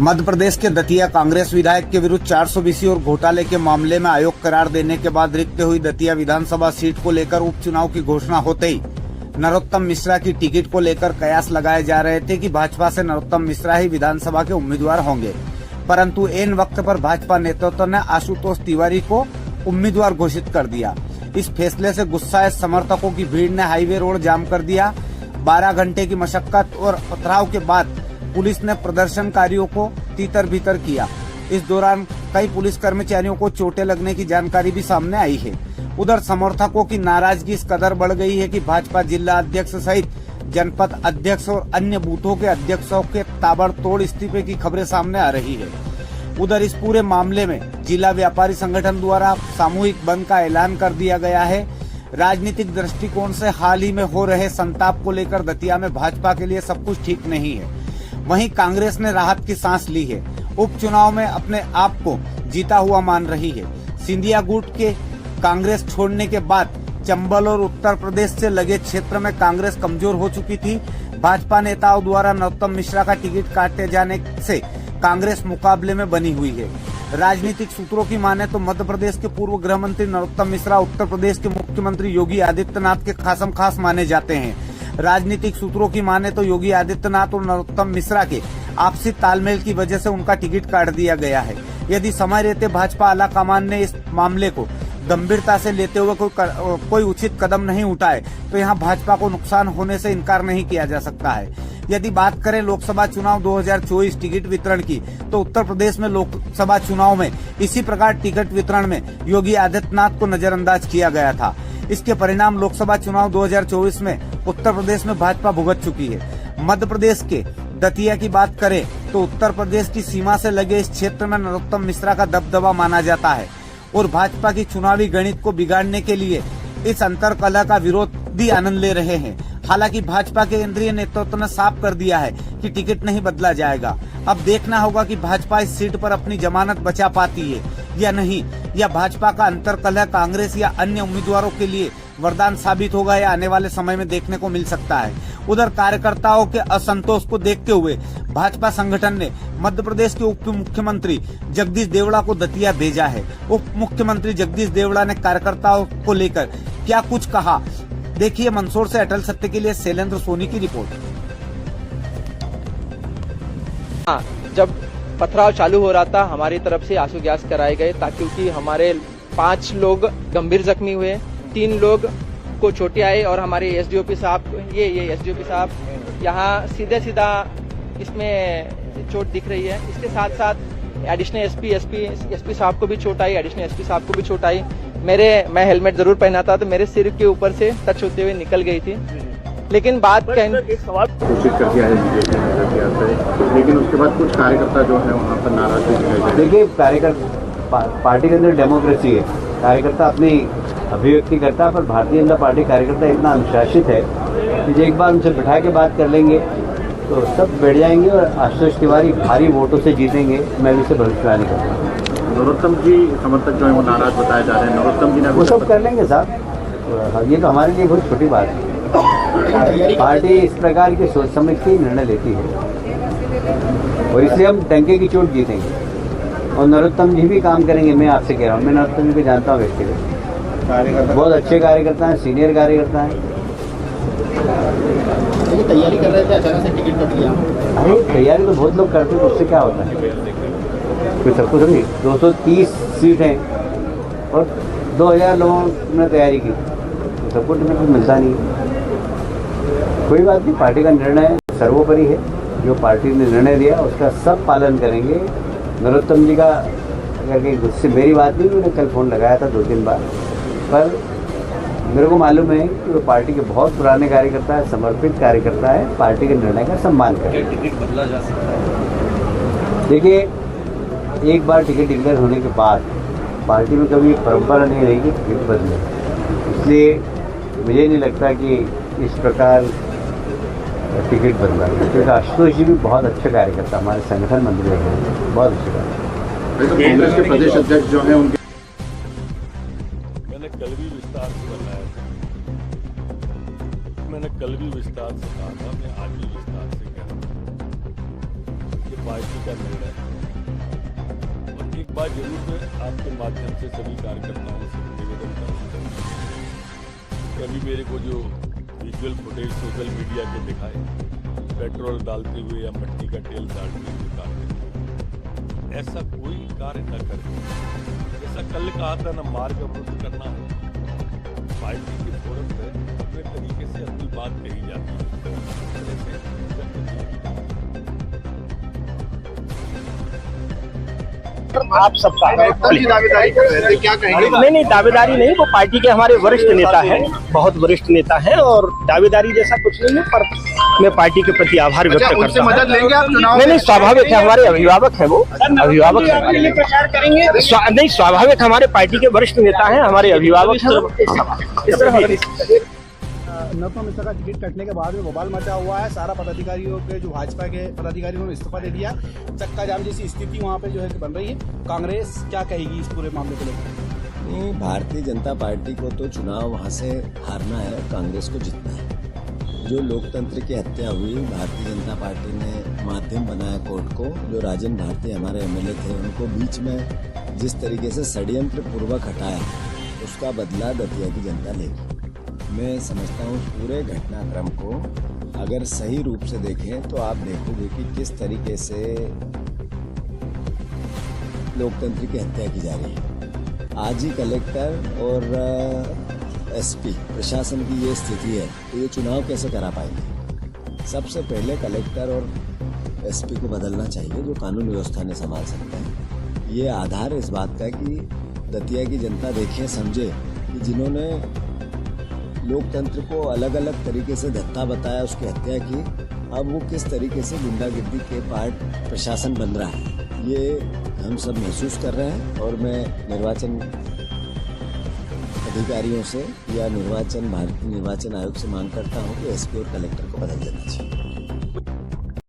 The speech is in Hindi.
मध्य प्रदेश के दतिया कांग्रेस विधायक के विरुद्ध 420 और घोटाले के मामले में आयोग करार देने के बाद रिक्त हुई दतिया विधानसभा सीट को लेकर उपचुनाव की घोषणा होते ही नरोत्तम मिश्रा की टिकट को लेकर कयास लगाए जा रहे थे कि भाजपा से नरोत्तम मिश्रा ही विधानसभा के उम्मीदवार होंगे, परंतु ऐन वक्त पर भाजपा नेतृत्व ने आशुतोष तिवारी को उम्मीदवार घोषित कर दिया। इस फैसले से गुस्साए समर्थकों की भीड़ ने हाईवे रोड जाम कर दिया। 12 घंटे की मशक्कत और पथराव के बाद पुलिस ने प्रदर्शनकारियों को तीतर भीतर किया। इस दौरान कई पुलिस कर्मचारियों को चोटें लगने की जानकारी भी सामने आई है। उधर समर्थकों की नाराजगी इस कदर बढ़ गई है कि भाजपा जिला अध्यक्ष सहित जनपद अध्यक्ष और अन्य बूथों के अध्यक्षों के ताबड़तोड़ इस्तीफे की खबरें सामने आ रही है। उधर इस पूरे मामले में जिला व्यापारी संगठन द्वारा सामूहिक बंद का ऐलान कर दिया गया है। राजनीतिक दृष्टिकोण से हाल ही में हो रहे संताप को लेकर दतिया में भाजपा के लिए सब कुछ ठीक नहीं है। वहीं कांग्रेस ने राहत की सांस ली है। उपचुनाव में अपने आप को जीता हुआ मान रही है। सिंधिया गुट के कांग्रेस छोड़ने के बाद चंबल और उत्तर प्रदेश से लगे क्षेत्र में कांग्रेस कमजोर हो चुकी थी। भाजपा नेताओं द्वारा नरोत्तम मिश्रा का टिकट काटे जाने से कांग्रेस मुकाबले में बनी हुई है। राजनीतिक सूत्रों की माने तो मध्य प्रदेश के पूर्व गृह मंत्री नरोत्तम मिश्रा उत्तर प्रदेश के मुख्यमंत्री योगी आदित्यनाथ के खासम खास माने जाते हैं। राजनीतिक सूत्रों की माने तो योगी आदित्यनाथ और नरोत्तम मिश्रा के आपसी तालमेल की वजह से उनका टिकट काट दिया गया है। यदि समय रहते भाजपा आलाकमान ने इस मामले को गंभीरता से लेते हुए कोई उचित कदम नहीं उठाए तो यहां भाजपा को नुकसान होने से इनकार नहीं किया जा सकता है। यदि बात करें लोकसभा चुनाव 2024 टिकट वितरण की, तो उत्तर प्रदेश में लोकसभा चुनाव में इसी प्रकार टिकट वितरण में योगी आदित्यनाथ को नजरअंदाज किया गया था। इसके परिणाम लोकसभा चुनाव 2024 में उत्तर प्रदेश में भाजपा भुगत चुकी है। मध्य प्रदेश के दतिया की बात करें तो उत्तर प्रदेश की सीमा से लगे इस क्षेत्र में नरोत्तम मिश्रा का दबदबा माना जाता है और भाजपा की चुनावी गणित को बिगाड़ने के लिए इस अंतरकलह का विरोधी आनंद ले रहे हैं। हालांकि भाजपा के केंद्रीय नेतृत्व ने साफ कर दिया है कि टिकट नहीं बदला जाएगा। अब देखना होगा कि भाजपा इस सीट पर अपनी जमानत बचा पाती है या नहीं, या भाजपा का अंतरकलह कांग्रेस या अन्य उम्मीदवारों के लिए वरदान साबित होगा या आने वाले समय में देखने को मिल सकता है। उधर कार्यकर्ताओं के असंतोष को देखते हुए भाजपा संगठन ने मध्य प्रदेश के उप मुख्यमंत्री जगदीश देवड़ा को दतिया भेजा है। उप मुख्यमंत्री जगदीश देवड़ा ने कार्यकर्ताओं को लेकर क्या कुछ कहा, देखिए मंदसौर से अटल सत्य के लिए शैलेंद्र सोनी की रिपोर्ट। जब पथराव चालू हो रहा था, हमारी तरफ से आंसू गैस कराए गए ताकि क्योंकि हमारे 5 लोग गंभीर जख्मी हुए, 3 लोग को चोटें आई और हमारे एसडीओपी साहब ये एसडीओपी साहब यहाँ सीधा इसमें चोट दिख रही है। इसके साथ साथ एडिशनल एसपी साहब को भी चोट आई, एडिशनल एसपी साहब को भी चोट आई। मैं हेलमेट जरूर पहना था तो मेरे सिर के ऊपर से टच होते हुए निकल गई थी। लेकिन बात कोशिश कर दिया है, लेकिन उसके बाद कुछ कार्यकर्ता जो है वहाँ पर नाराज। देखिए, कार्यकर्ता पार्टी के अंदर डेमोक्रेसी है, कार्यकर्ता अपनी अभिव्यक्ति करता है, पर भारतीय जनता पार्टी कार्यकर्ता इतना अनुशासित है कि एक बार उनसे बिठा के बात कर लेंगे तो सब बैठ जाएंगे और आशुतोष तिवारी भारी वोटों से जीतेंगे। मैं भी इसे भविष्यवाणी करता हूँ। नरोत्तम जी समर्थक जो है वो नाराज बताए जा रहे हैं। नरोत्तम जी ने वो सब कर लेंगे साहब, ये तो हमारे लिए बहुत छोटी बात है। पार्टी इस प्रकार की सोच समझ के निर्णय लेती है और इसलिए हम टंके की चोट जीतेंगे और नरोत्तम जी भी काम करेंगे। मैं आपसे कह रहा हूँ, मैं नरोत्तम जी को जानता हूँ व्यक्तिगत, बहुत अच्छे कार्यकर्ता हैं, सीनियर कार्यकर्ता हैं। तैयारी कर रहे थे, अचानक से टिकट कट गया। अरे तैयारी तो बहुत लोग करते हैं, उससे क्या होता है, कोई सबको समझिए 230 सीट हैं और 2000 लोगों ने तैयारी की, तो सबको टिकट मिलता नहीं है। कोई बात नहीं, पार्टी का निर्णय सर्वोपरि है। जो पार्टी ने निर्णय दिया उसका सब पालन करेंगे। नरोत्तम जी का अगर कहीं गुस्से मेरी बात नहीं, मैंने कल फ़ोन लगाया था 2-3 बार, पर मेरे को मालूम है कि वो पार्टी के बहुत पुराने कार्यकर्ता है, समर्पित कार्यकर्ता है, पार्टी के निर्णय का सम्मान करें। टिकट बदला जा सकता है। देखिए, एक बार टिकट डिक्लेयर होने के बाद पार्टी में कभी परंपरा नहीं रहेगी टिकट बदले, इसलिए मुझे नहीं लगता कि इस प्रकार टिकट बदला, क्योंकि आशुतोष जी भी बहुत अच्छे कार्यकर्ता, हमारे संगठन मंत्री हैं, बहुत अच्छे कार्यकर्ता। कांग्रेस के प्रदेश अध्यक्ष जो है उनके मैंने कल भी विस्तार से बताया था, मैंने कल भी विस्तार से कहा था, मैं आज भी विस्तार से कह रहा हूँ कि पार्टी का निर्णय है। और एक बात जरूर मैं आपके माध्यम से सभी कार्यकर्ताओं से निवेदन करूँगा कि अभी मेरे को जो विजुअल फुटेज सोशल मीडिया पे दिखाए पेट्रोल डालते हुए या मिट्टी का तेल डालते हुए कार्य, ऐसा कोई कार्य न करें। जैसा कल कहा था, न मार्ग अवरुद्ध करना है। पार्टी के फोरम पे अपने तरीके से अपनी बात कही जाती है। आप सबका दावेदारी कर रहे थे, क्या कहेंगे? नहीं, दावेदारी नहीं, वो पार्टी के हमारे वरिष्ठ नेता हैं, बहुत वरिष्ठ नेता हैं, और दावेदारी जैसा कुछ नहीं है, पर मैं पार्टी के प्रति आभार व्यक्त करता हूं। उनसे मदद लेंगे आप चुनाव? नहीं, स्वाभाविक है, हमारे अभिभावक है, वो अभिभावक है, प्रचार करेंगे। नहीं, स्वाभाविक हमारे पार्टी के वरिष्ठ नेता हैं, हमारे अभिभावक हैं। नरोत्तम मिश्रा का टिकट कटने के बाद में बवाल मचा हुआ है। सारा पदाधिकारियों के जो भाजपा के पदाधिकारियों ने इस्तीफा दे दिया। चक्का जाम जैसी स्थिति वहाँ पे जो है कि बन रही है। कांग्रेस क्या कहेगी इस पूरे मामले को लेकर? नहीं, भारतीय जनता पार्टी को तो चुनाव वहाँ से हारना है, कांग्रेस को जीतना है। जो लोकतंत्र की हत्या हुई, भारतीय जनता पार्टी ने माध्यम बनाया कोर्ट को। जो राजन भारती हमारे एमएलए थे, उनको बीच में जिस तरीके से षड्यंत्र पूर्वक हटाया, उसका बदला दतिया की जनता लेगी। मैं समझता हूँ पूरे घटनाक्रम को अगर सही रूप से देखें तो आप देखोगे कि किस तरीके से लोकतंत्र की हत्या की जा रही है। आज ही कलेक्टर और एसपी प्रशासन की ये स्थिति है तो ये चुनाव कैसे करा पाएंगे? सबसे पहले कलेक्टर और एसपी को बदलना चाहिए, जो कानून व्यवस्था ने संभाल सकते हैं। ये आधार इस बात का कि दतिया की जनता देखे समझे कि जिन्होंने लोकतंत्र को अलग अलग तरीके से धत्ता बताया, उसकी हत्या की, अब वो किस तरीके से गुंडागिर्दी के पार्ट प्रशासन बन रहा है, ये हम सब महसूस कर रहे हैं। और मैं निर्वाचन अधिकारियों से या भारतीय निर्वाचन आयोग से मांग करता हूं कि एसपी और कलेक्टर को बदल देना चाहिए।